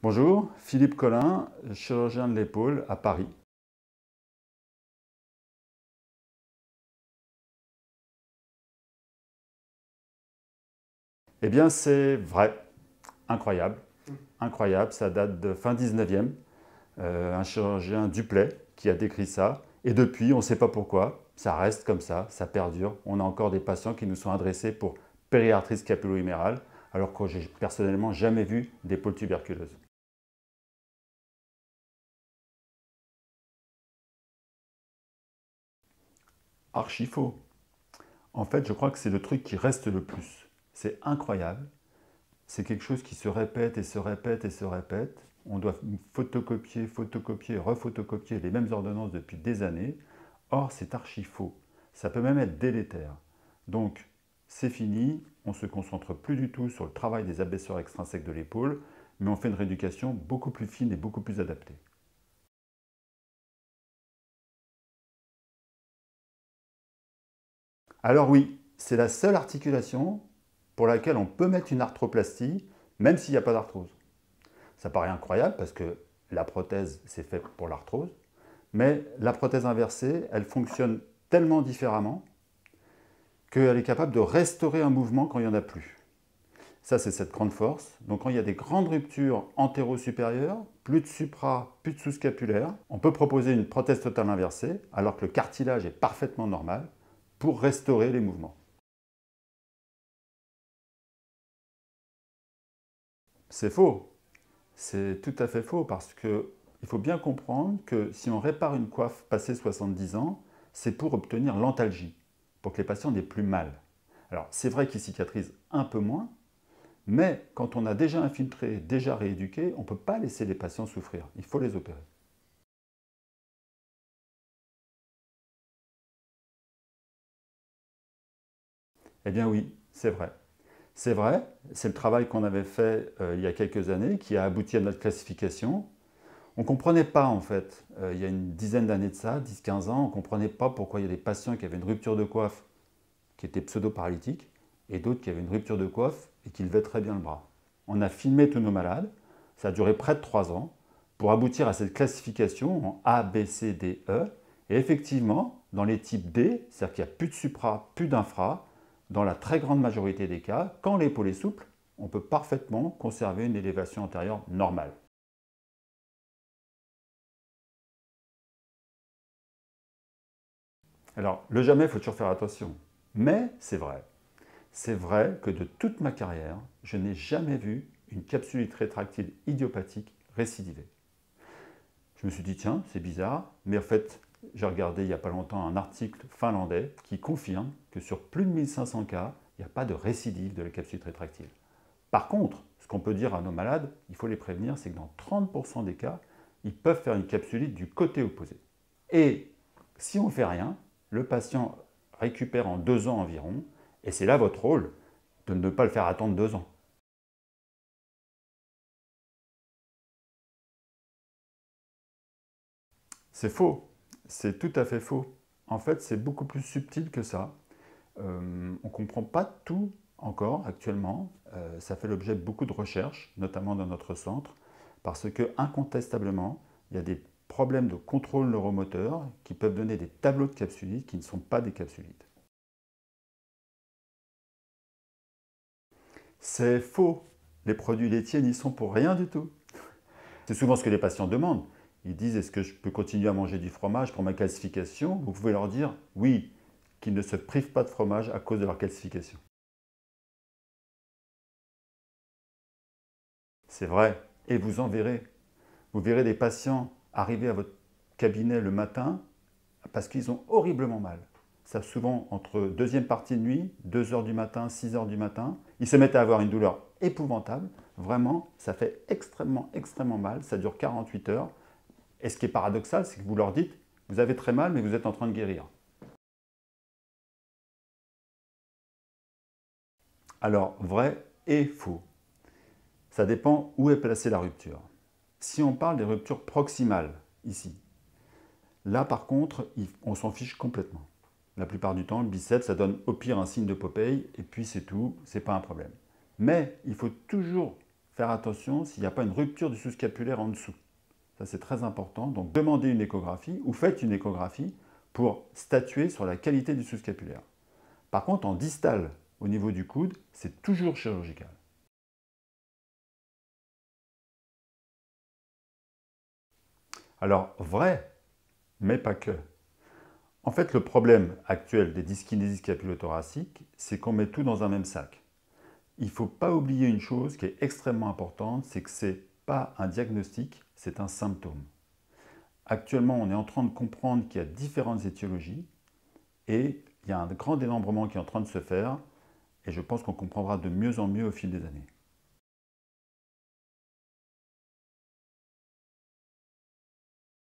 Bonjour, Philippe Collin, chirurgien de l'épaule à Paris. Eh bien, c'est vrai, incroyable, incroyable, ça date de fin 19e, un chirurgien Duplay qui a décrit ça, et depuis, on ne sait pas pourquoi, ça reste comme ça perdure. On a encore des patients qui nous sont adressés pour périarthrite scapulo-humérale, alors que j'ai personnellement jamais vu d'épaule tuberculeuse. Archi faux. En fait, je crois que c'est le truc qui reste le plus. C'est incroyable. C'est quelque chose qui se répète et se répète et se répète. On doit photocopier, photocopier, refotocopier les mêmes ordonnances depuis des années. Or, c'est archi faux. Ça peut même être délétère. Donc, c'est fini. On ne se concentre plus du tout sur le travail des abaisseurs extrinsèques de l'épaule, mais on fait une rééducation beaucoup plus fine et beaucoup plus adaptée. Alors oui, c'est la seule articulation pour laquelle on peut mettre une arthroplastie, même s'il n'y a pas d'arthrose. Ça paraît incroyable parce que la prothèse, c'est fait pour l'arthrose, mais la prothèse inversée, elle fonctionne tellement différemment qu'elle est capable de restaurer un mouvement quand il n'y en a plus. Ça, c'est cette grande force. Donc quand il y a des grandes ruptures antéro-supérieures, plus de supra, plus de sous-scapulaire, on peut proposer une prothèse totale inversée alors que le cartilage est parfaitement normal pour restaurer les mouvements. C'est faux. C'est tout à fait faux parce qu'il faut bien comprendre que si on répare une coiffe passée 70 ans, c'est pour obtenir l'antalgie, pour que les patients n'aient plus mal. Alors c'est vrai qu'ils cicatrisent un peu moins, mais quand on a déjà infiltré, déjà rééduqué, on ne peut pas laisser les patients souffrir, il faut les opérer. Eh bien oui, c'est vrai. C'est vrai, c'est le travail qu'on avait fait il y a quelques années qui a abouti à notre classification. On ne comprenait pas en fait, il y a une dizaine d'années de ça, 10-15 ans, on ne comprenait pas pourquoi il y a des patients qui avaient une rupture de coiffe qui était pseudo-paralytique et d'autres qui avaient une rupture de coiffe et qui levaient très bien le bras. On a filmé tous nos malades, ça a duré près de 3 ans pour aboutir à cette classification en A, B, C, D, E. Et effectivement, dans les types D, c'est-à-dire qu'il n'y a plus de supra, plus d'infra, dans la très grande majorité des cas, quand l'épaule est souple, on peut parfaitement conserver une élévation antérieure normale. Alors, le jamais, il faut toujours faire attention. Mais c'est vrai. C'est vrai que de toute ma carrière, je n'ai jamais vu une capsulite rétractile idiopathique récidiver. Je me suis dit, tiens, c'est bizarre, mais en fait, j'ai regardé il n'y a pas longtemps un article finlandais qui confirme que sur plus de 1500 cas, il n'y a pas de récidive de la capsulite rétractile. Par contre, ce qu'on peut dire à nos malades, il faut les prévenir, c'est que dans 30% des cas, ils peuvent faire une capsulite du côté opposé. Et si on ne fait rien, le patient récupère en 2 ans environ, et c'est là votre rôle de ne pas le faire attendre 2 ans. C'est faux, c'est tout à fait faux. En fait, c'est beaucoup plus subtil que ça. On ne comprend pas tout encore actuellement. Ça fait l'objet de beaucoup de recherches, notamment dans notre centre, parce que incontestablement, il y a des problèmes de contrôle neuromoteur qui peuvent donner des tableaux de capsulites qui ne sont pas des capsulites. C'est faux. Les produits laitiers n'y sont pour rien du tout. C'est souvent ce que les patients demandent. Ils disent, est-ce que je peux continuer à manger du fromage pour ma calcification? Vous pouvez leur dire oui, qu'ils ne se privent pas de fromage à cause de leur calcification. C'est vrai, et vous en verrez. Vous verrez des patients arriver à votre cabinet le matin parce qu'ils ont horriblement mal. Ça souvent entre deuxième partie de nuit, 2 heures du matin, 6 heures du matin. Ils se mettent à avoir une douleur épouvantable. Vraiment, ça fait extrêmement, extrêmement mal. Ça dure 48 heures. Et ce qui est paradoxal, c'est que vous leur dites, vous avez très mal, mais vous êtes en train de guérir. Alors, vrai et faux. Ça dépend où est placée la rupture. Si on parle des ruptures proximales, ici, là par contre, on s'en fiche complètement. La plupart du temps, le biceps, ça donne au pire un signe de Popeye, et puis c'est tout, c'est pas un problème. Mais il faut toujours faire attention s'il n'y a pas une rupture du sous-scapulaire en dessous. Ça, c'est très important. Donc, demandez une échographie ou faites une échographie pour statuer sur la qualité du sous-scapulaire. Par contre, en distal, au niveau du coude, c'est toujours chirurgical. Alors, vrai, mais pas que. En fait, le problème actuel des dyskinésies scapulothoraciques, c'est qu'on met tout dans un même sac. Il ne faut pas oublier une chose qui est extrêmement importante, c'est que ce n'est pas un diagnostic, c'est un symptôme. Actuellement, on est en train de comprendre qu'il y a différentes étiologies et il y a un grand dénombrement qui est en train de se faire et je pense qu'on comprendra de mieux en mieux au fil des années.